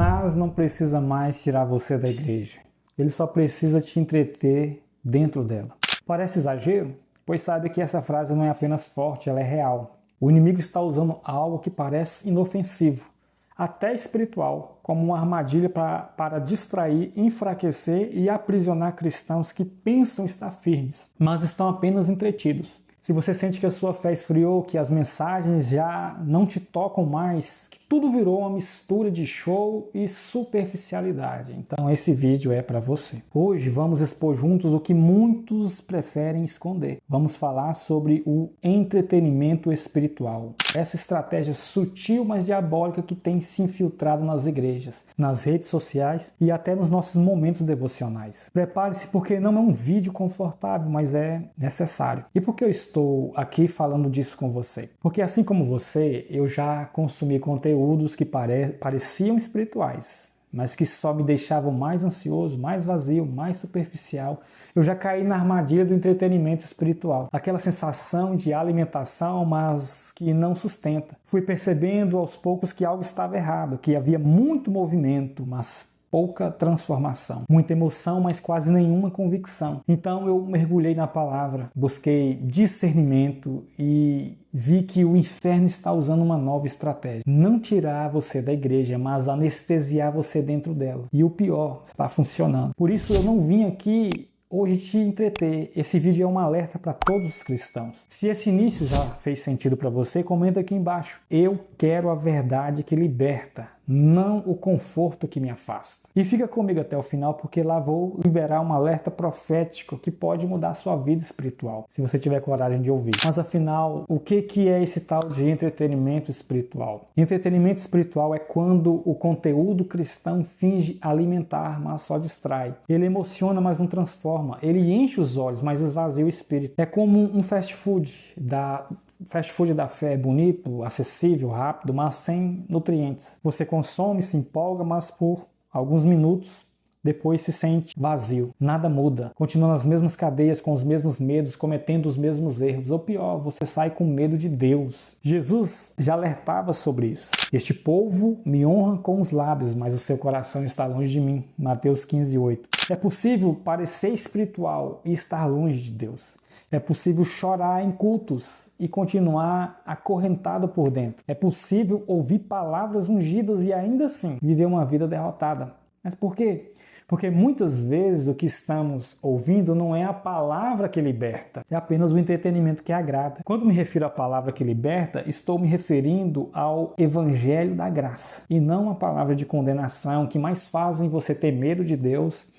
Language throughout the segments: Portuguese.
Satanás não precisa mais tirar você da igreja. Ele só precisa te entreter dentro dela. Parece exagero? Pois sabe que essa frase não é apenas forte, ela é real. O inimigo está usando algo que parece inofensivo, até espiritual, como uma armadilha para distrair, enfraquecer e aprisionar cristãos que pensam estar firmes, mas estão apenas entretidos. Se você sente que a sua fé esfriou, que as mensagens já não te tocam mais, que tudo virou uma mistura de show e superficialidade, então esse vídeo é para você. Hoje vamos expor juntos o que muitos preferem esconder. Vamos falar sobre o entretenimento espiritual. Essa estratégia sutil, mas diabólica que tem se infiltrado nas igrejas, nas redes sociais e até nos nossos momentos devocionais. Prepare-se porque não é um vídeo confortável, mas é necessário. E por que eu estou aqui falando disso com você? Porque assim como você, eu já consumi conteúdos que pareciam espirituais, mas que só me deixavam mais ansioso, mais vazio, mais superficial. Eu já caí na armadilha do entretenimento espiritual. Aquela sensação de alimentação, mas que não sustenta. Fui percebendo aos poucos que algo estava errado, que havia muito movimento, mas pouca transformação. Muita emoção, mas quase nenhuma convicção. Então eu mergulhei na palavra, busquei discernimento e vi que o inferno está usando uma nova estratégia. Não tirar você da igreja, mas anestesiar você dentro dela. E o pior, está funcionando. Por isso eu não vim aqui hoje te entreter. Esse vídeo é um alerta para todos os cristãos. Se esse início já fez sentido para você, comenta aqui embaixo. Eu quero a verdade que liberta, não o conforto que me afasta. E fica comigo até o final, porque lá vou liberar um alerta profético que pode mudar a sua vida espiritual, se você tiver coragem de ouvir. Mas afinal, o que é esse tal de entretenimento espiritual? Entretenimento espiritual é quando o conteúdo cristão finge alimentar, mas só distrai. Ele emociona, mas não transforma. Ele enche os olhos, mas esvazia o espírito. É como um fast food da fé, bonito, acessível, rápido, mas sem nutrientes. Você consome, se empolga, mas por alguns minutos depois se sente vazio. Nada muda. Continua nas mesmas cadeias, com os mesmos medos, cometendo os mesmos erros. Ou pior, você sai com medo de Deus. Jesus já alertava sobre isso. Este povo me honra com os lábios, mas o seu coração está longe de mim. Mateus 15:8. É possível parecer espiritual e estar longe de Deus. É possível chorar em cultos e continuar acorrentado por dentro. É possível ouvir palavras ungidas e ainda assim viver uma vida derrotada. Mas por quê? Porque muitas vezes o que estamos ouvindo não é a palavra que liberta, é apenas o entretenimento que agrada. Quando me refiro à palavra que liberta, estou me referindo ao evangelho da graça e não à palavra de condenação que mais fazem você ter medo de Deus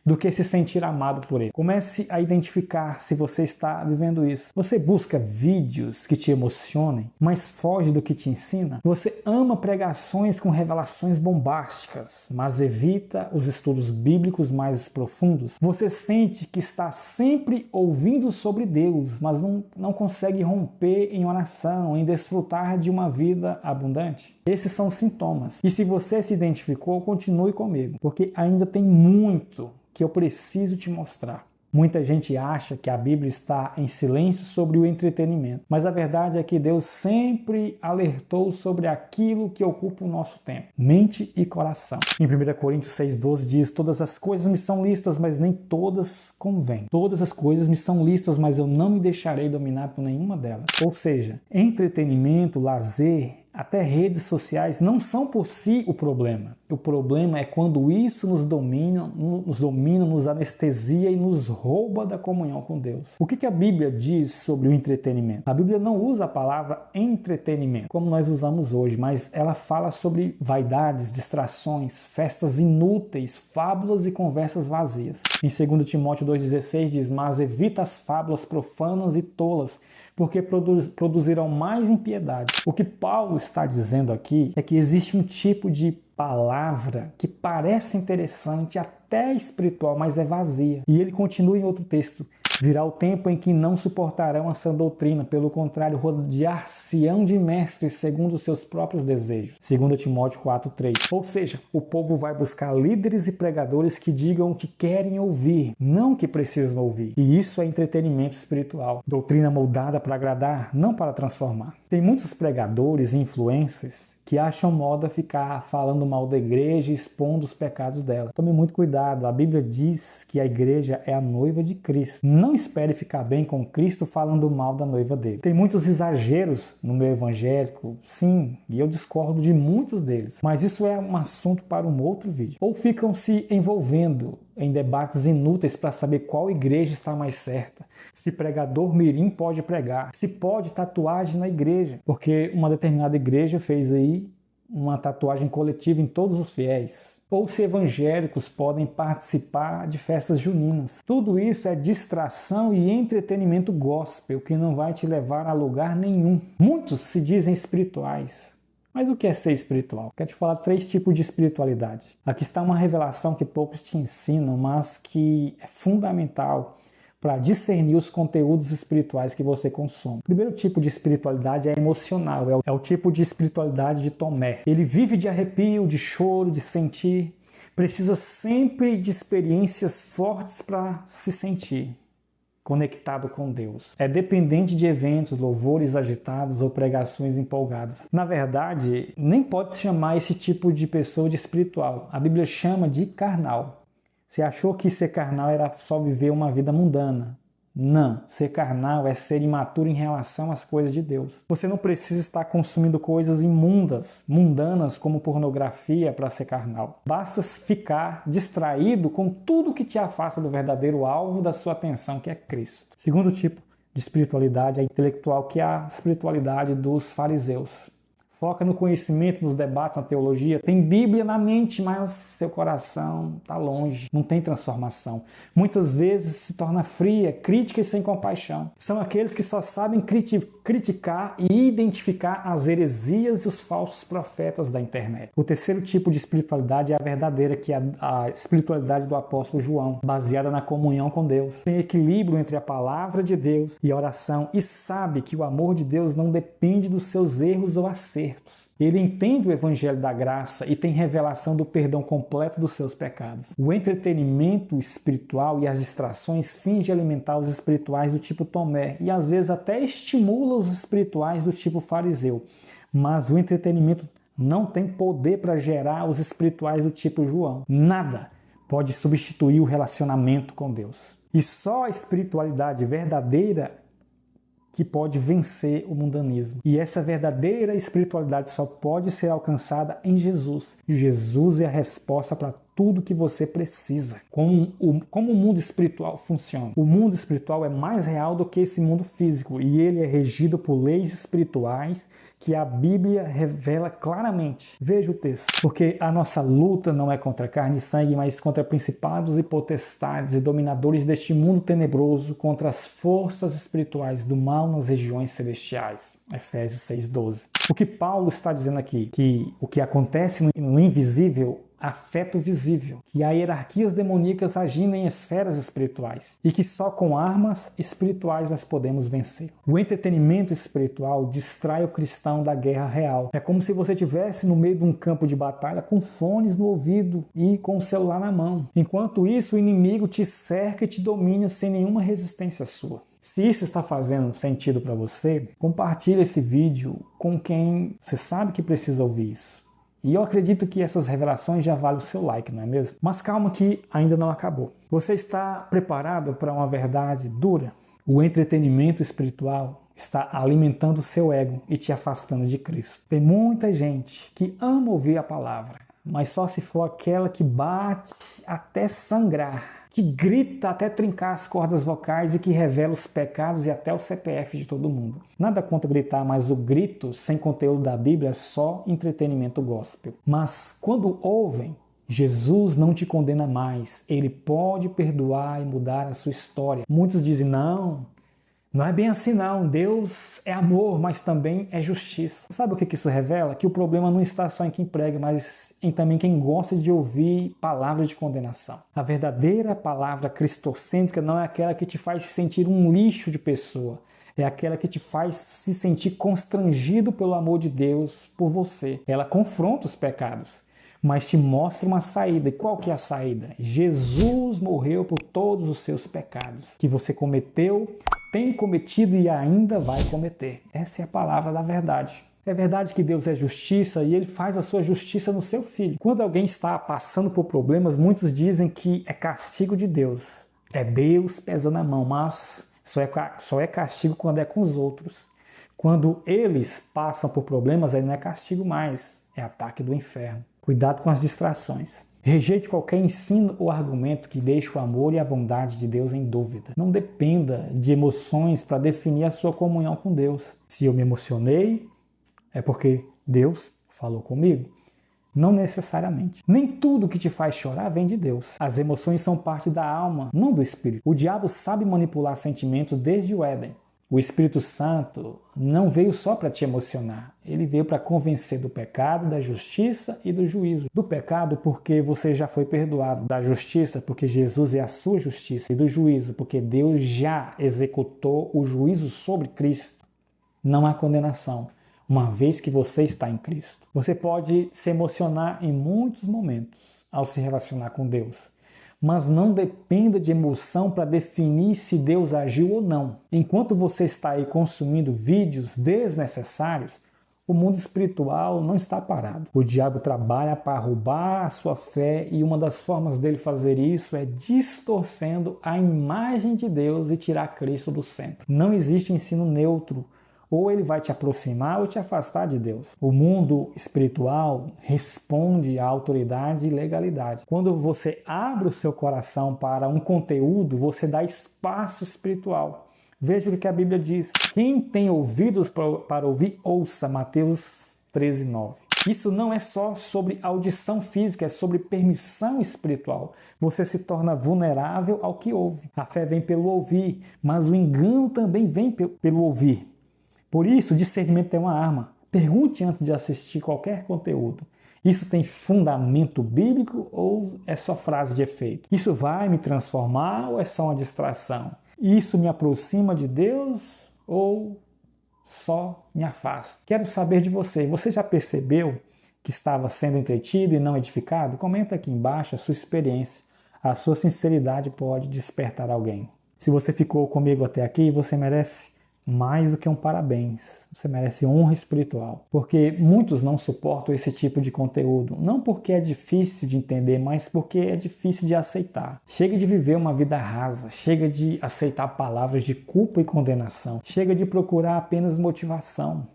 do que se sentir amado por Ele. Comece a identificar se você está vivendo isso. Você busca vídeos que te emocionem, mas foge do que te ensina? Você ama pregações com revelações bombásticas, mas evita os estudos bíblicos mais profundos? Você sente que está sempre ouvindo sobre Deus, mas não consegue romper em oração, em desfrutar de uma vida abundante? Esses são os sintomas. E se você se identificou, continue comigo, porque ainda tem muito que eu preciso te mostrar. Muita gente acha que a Bíblia está em silêncio sobre o entretenimento, mas a verdade é que Deus sempre alertou sobre aquilo que ocupa o nosso tempo, mente e coração. Em 1 Coríntios 6,12 diz: todas as coisas me são lícitas, mas nem todas convêm. Todas as coisas me são lícitas, mas eu não me deixarei dominar por nenhuma delas. Ou seja, entretenimento, lazer, até redes sociais não são por si o problema. O problema é quando isso nos domina, nos anestesia e nos rouba da comunhão com Deus. O que a Bíblia diz sobre o entretenimento? A Bíblia não usa a palavra entretenimento, como nós usamos hoje, mas ela fala sobre vaidades, distrações, festas inúteis, fábulas e conversas vazias. Em 2 Timóteo 2,16 diz: mas evita as fábulas profanas e tolas, porque produzirão mais impiedade. O que Paulo está dizendo aqui é que existe um tipo de palavra que parece interessante, até espiritual, mas é vazia. E ele continua em outro texto: virá o tempo em que não suportarão a sã doutrina, pelo contrário, rodear-se-ão de mestres segundo os seus próprios desejos. 2 Timóteo 4,3. Ou seja, o povo vai buscar líderes e pregadores que digam o que querem ouvir, não o que precisam ouvir. E isso é entretenimento espiritual. Doutrina moldada para agradar, não para transformar. Tem muitos pregadores e influencers que que acham moda ficar falando mal da igreja e expondo os pecados dela. Tome muito cuidado, a Bíblia diz que a igreja é a noiva de Cristo. Não espere ficar bem com Cristo falando mal da noiva dele. Tem muitos exageros no meio evangélico, sim, e eu discordo de muitos deles, mas isso é um assunto para um outro vídeo. Ou ficam se envolvendo em debates inúteis para saber qual igreja está mais certa, se pregador mirim pode pregar, se pode tatuagem na igreja, porque uma determinada igreja fez aí uma tatuagem coletiva em todos os fiéis, ou se evangélicos podem participar de festas juninas. Tudo isso é distração e entretenimento gospel que não vai te levar a lugar nenhum. Muitos se dizem espirituais. Mas o que é ser espiritual? Quero te falar 3 tipos de espiritualidade. Aqui está uma revelação que poucos te ensinam, mas que é fundamental para discernir os conteúdos espirituais que você consome. O primeiro tipo de espiritualidade é emocional, é o tipo de espiritualidade de Tomé. Ele vive de arrepio, de choro, de sentir, precisa sempre de experiências fortes para se sentir conectado com Deus. É dependente de eventos, louvores agitados ou pregações empolgadas. Na verdade, nem pode se chamar esse tipo de pessoa de espiritual. A Bíblia chama de carnal. Você achou que ser carnal era só viver uma vida mundana? Não, ser carnal é ser imaturo em relação às coisas de Deus. Você não precisa estar consumindo coisas imundas, mundanas, como pornografia para ser carnal. Basta ficar distraído com tudo que te afasta do verdadeiro alvo da sua atenção, que é Cristo. Segundo tipo de espiritualidade é intelectual, que é a espiritualidade dos fariseus. Foca no conhecimento, nos debates, na teologia. Tem Bíblia na mente, mas seu coração está longe. Não tem transformação. Muitas vezes se torna fria, crítica e sem compaixão. São aqueles que só sabem criticar e identificar as heresias e os falsos profetas da internet. O terceiro tipo de espiritualidade é a verdadeira, que é a espiritualidade do apóstolo João, baseada na comunhão com Deus. Tem equilíbrio entre a palavra de Deus e a oração e sabe que o amor de Deus não depende dos seus erros ou acertos. Ele entende o evangelho da graça e tem revelação do perdão completo dos seus pecados. O entretenimento espiritual e as distrações fingem alimentar os espirituais do tipo Tomé e às vezes até estimula os espirituais do tipo fariseu. Mas o entretenimento não tem poder para gerar os espirituais do tipo João. Nada pode substituir o relacionamento com Deus. E só a espiritualidade verdadeira que pode vencer o mundanismo. E essa verdadeira espiritualidade só pode ser alcançada em Jesus. E Jesus é a resposta para tudo que você precisa. Como o mundo espiritual funciona? O mundo espiritual é mais real do que esse mundo físico e ele é regido por leis espirituais que a Bíblia revela claramente. Veja o texto. Porque a nossa luta não é contra carne e sangue, mas contra principados e potestades e dominadores deste mundo tenebroso, contra as forças espirituais do mal nas regiões celestiais. Efésios 6:12. O que Paulo está dizendo aqui? Que o que acontece no invisível afeta o visível, que há hierarquias demoníacas agindo em esferas espirituais e que só com armas espirituais nós podemos vencer. O entretenimento espiritual distrai o cristão da guerra real. É como se você estivesse no meio de um campo de batalha com fones no ouvido e com o celular na mão. Enquanto isso, o inimigo te cerca e te domina sem nenhuma resistência sua. Se isso está fazendo sentido para você, compartilhe esse vídeo com quem você sabe que precisa ouvir isso. E eu acredito que essas revelações já valem o seu like, não é mesmo? Mas calma que ainda não acabou. Você está preparado para uma verdade dura? O entretenimento espiritual está alimentando o seu ego e te afastando de Cristo. Tem muita gente que ama ouvir a palavra, mas só se for aquela que bate até sangrar, que grita até trincar as cordas vocais e que revela os pecados e até o CPF de todo mundo. Nada contra gritar, mas o grito sem conteúdo da Bíblia é só entretenimento gospel. Mas quando ouvem, Jesus não te condena mais. Ele pode perdoar e mudar a sua história. Muitos dizem, não é bem assim não. Deus é amor, mas também é justiça. Sabe o que isso revela? Que o problema não está só em quem prega, mas em também quem gosta de ouvir palavras de condenação. A verdadeira palavra cristocêntrica não é aquela que te faz sentir um lixo de pessoa. É aquela que te faz se sentir constrangido pelo amor de Deus por você. Ela confronta os pecados, mas te mostra uma saída. E qual que é a saída? Jesus morreu por todos os seus pecados que você cometeu, tem cometido e ainda vai cometer. Essa é a palavra da verdade. É verdade que Deus é justiça e Ele faz a sua justiça no seu Filho. Quando alguém está passando por problemas, muitos dizem que é castigo de Deus. É Deus pesando a mão, mas só é castigo quando é com os outros. Quando eles passam por problemas, aí não é castigo mais, é ataque do inferno. Cuidado com as distrações. Rejeite qualquer ensino ou argumento que deixe o amor e a bondade de Deus em dúvida. Não dependa de emoções para definir a sua comunhão com Deus. Se eu me emocionei, é porque Deus falou comigo. Não necessariamente. Nem tudo que te faz chorar vem de Deus. As emoções são parte da alma, não do espírito. O diabo sabe manipular sentimentos desde o Éden. O Espírito Santo não veio só para te emocionar, ele veio para convencer do pecado, da justiça e do juízo. Do pecado porque você já foi perdoado, da justiça porque Jesus é a sua justiça e do juízo porque Deus já executou o juízo sobre Cristo. Não há condenação, uma vez que você está em Cristo. Você pode se emocionar em muitos momentos ao se relacionar com Deus. Mas não dependa de emoção para definir se Deus agiu ou não. Enquanto você está aí consumindo vídeos desnecessários, o mundo espiritual não está parado. O diabo trabalha para roubar a sua fé e uma das formas dele fazer isso é distorcendo a imagem de Deus e tirar Cristo do centro. Não existe ensino neutro. Ou ele vai te aproximar ou te afastar de Deus. O mundo espiritual responde à autoridade e legalidade. Quando você abre o seu coração para um conteúdo, você dá espaço espiritual. Veja o que a Bíblia diz. Quem tem ouvidos para ouvir, ouça. Mateus 13:9. Isso não é só sobre audição física, é sobre permissão espiritual. Você se torna vulnerável ao que ouve. A fé vem pelo ouvir, mas o engano também vem pelo ouvir. Por isso, discernimento é uma arma. Pergunte antes de assistir qualquer conteúdo. Isso tem fundamento bíblico ou é só frase de efeito? Isso vai me transformar ou é só uma distração? Isso me aproxima de Deus ou só me afasta? Quero saber de você. Você já percebeu que estava sendo entretido e não edificado? Comenta aqui embaixo a sua experiência. A sua sinceridade pode despertar alguém. Se você ficou comigo até aqui, você merece mais do que um parabéns. Você merece honra espiritual. Porque muitos não suportam esse tipo de conteúdo. Não porque é difícil de entender, mas porque é difícil de aceitar. Chega de viver uma vida rasa. Chega de aceitar palavras de culpa e condenação. Chega de procurar apenas motivação.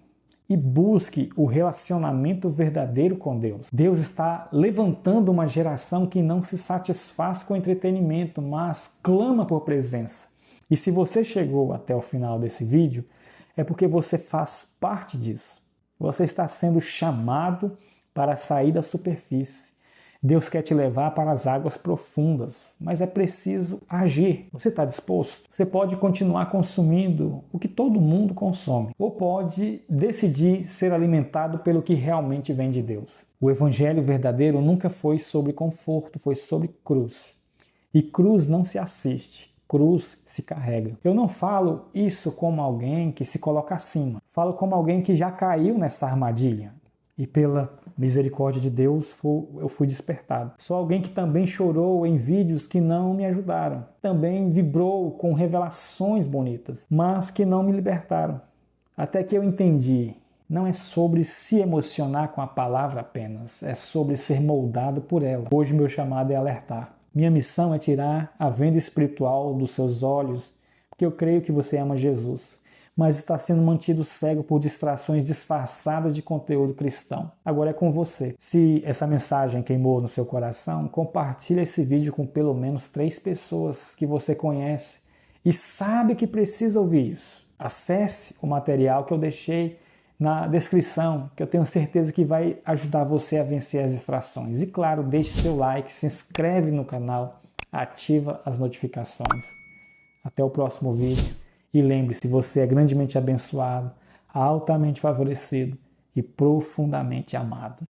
E busque o relacionamento verdadeiro com Deus. Deus está levantando uma geração que não se satisfaz com entretenimento, mas clama por presença. E se você chegou até o final desse vídeo, é porque você faz parte disso. Você está sendo chamado para sair da superfície. Deus quer te levar para as águas profundas, mas é preciso agir. Você está disposto? Você pode continuar consumindo o que todo mundo consome, ou pode decidir ser alimentado pelo que realmente vem de Deus. O evangelho verdadeiro nunca foi sobre conforto, foi sobre cruz. E cruz não se assiste. Cruz se carrega. Eu não falo isso como alguém que se coloca acima. Falo como alguém que já caiu nessa armadilha. E pela misericórdia de Deus eu fui despertado. Sou alguém que também chorou em vídeos que não me ajudaram. Também vibrou com revelações bonitas, mas que não me libertaram. Até que eu entendi. Não é sobre se emocionar com a palavra apenas. É sobre ser moldado por ela. Hoje meu chamado é alertar. Minha missão é tirar a venda espiritual dos seus olhos, porque eu creio que você ama Jesus, mas está sendo mantido cego por distrações disfarçadas de conteúdo cristão. Agora é com você. Se essa mensagem queimou no seu coração, compartilhe esse vídeo com pelo menos 3 pessoas que você conhece e sabe que precisa ouvir isso. Acesse o material que eu deixei na descrição, que eu tenho certeza que vai ajudar você a vencer as distrações. E claro, deixe seu like, se inscreve no canal, ativa as notificações. Até o próximo vídeo. E lembre-se, você é grandemente abençoado, altamente favorecido e profundamente amado.